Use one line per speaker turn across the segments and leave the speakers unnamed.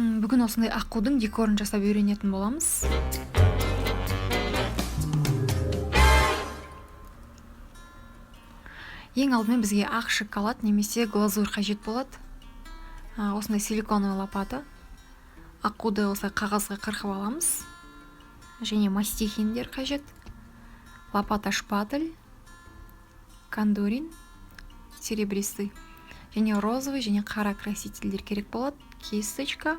Бүгін осындай аққудың декорын жасап үйренетін боламыз. Ең алдымен бізге ақ шоколад немесе глазурь қажет болады. Осындай силиконовый лопата. Аққуды осылай қағазға қырқып аламыз. Және мастихиндер қажет. Лопата шпатель, кондурин, серебристый. Және розовый және қара красительдер керек болады. Кисточка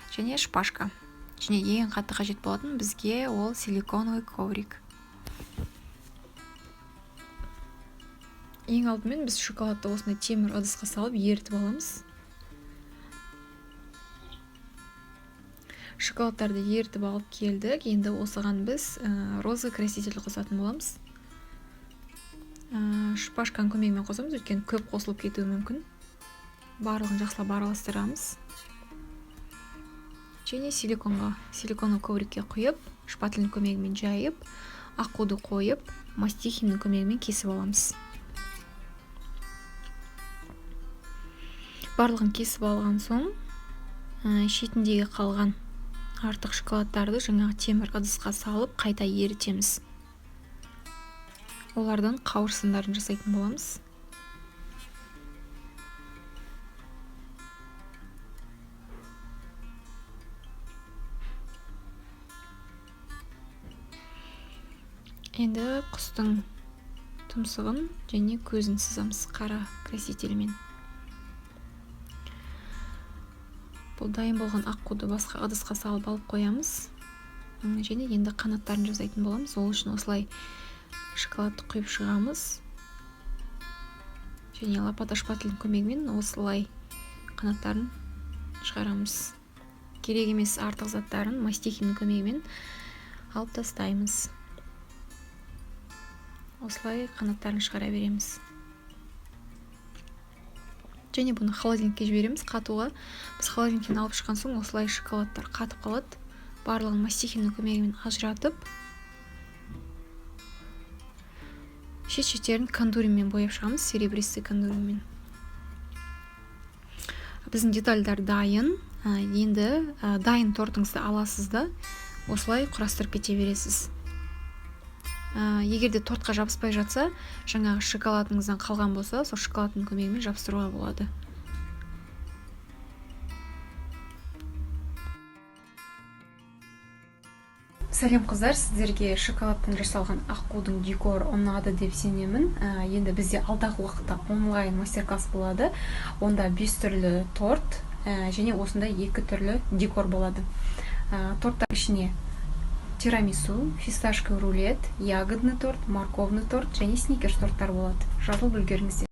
және шпажка. Және ең қатты қажет болатын бізге ол силиконовый коврик. Ең алдымен біз шоколадты осындай темір ыдысқа салып ерітіп аламыз. Шоколадтарды ерітіп алып келдік. Енді осыған біз розовый краситель қосатын боламыз. Шпажканың көмегімен қосамыз, өйткені көп қосылып кетуі мүмкін. Барлығын жақсылап араластырамыз. Және силиконовый коврикке құйып, шпательдің көмегімен жайып, аққуды қойып, мастихиннің көмегімен кесіп аламыз. Барлығын кесіп алған соң, шетіндегі қалған артық шоколадтарды жаңағы темір ыдысқа салып, қайта ерітеміз. Олардан қауырсындарын жасайтын боламыз. Енді құстың тұмсығын және көзін сызамыз қара красительмен. Бұл дайын болған аққуды басқа ыдысқа салып алып қоямыз. Және енді қанаттарын жасайтын боламыз. Ол үшін осылай шоколадты құйып шығамыз. Және лопата шпательдің көмегімен осылай қанаттарын шығарамыз. Керек емес артық заттарын мастихиннің көмегімен алып тастаймыз. Осылай қанаттарын шығара береміз. Және бұны холодильникке жібереміз қатуға. Біз холодильниктен алып шыққан соң осылай шоколадтар қатып қалады. Барлығын мастихиннің көмегімен ажыратып, шет-шеттерін кондуринмен бояп шығамыз, серебристый кондуринмен. Біздің детальдар дайын. Енді дайын тортыңызды аласыз да, осылай құрастырып кете бересіз. Егерде тортқа жабыспай жатса, жаңағы шоколадыңыздан қалған болса, сол шоколадтың көмегімен жабыстыруға болады. Сәлем қыздар, сіздерге шоколадтан жасалған аққудың декоры ұнады деп сенемін. Енді бізде алдағы уақытта онлайн мастер-класс болады. Онда 5 түрлі торт және осындай 2 түрлі декор болады. Торттар ішіне тирамису, фисташковый рулет, ягодный торт, морковный торт және сникерс торттар болады. Жазылып үлгеріңіздер.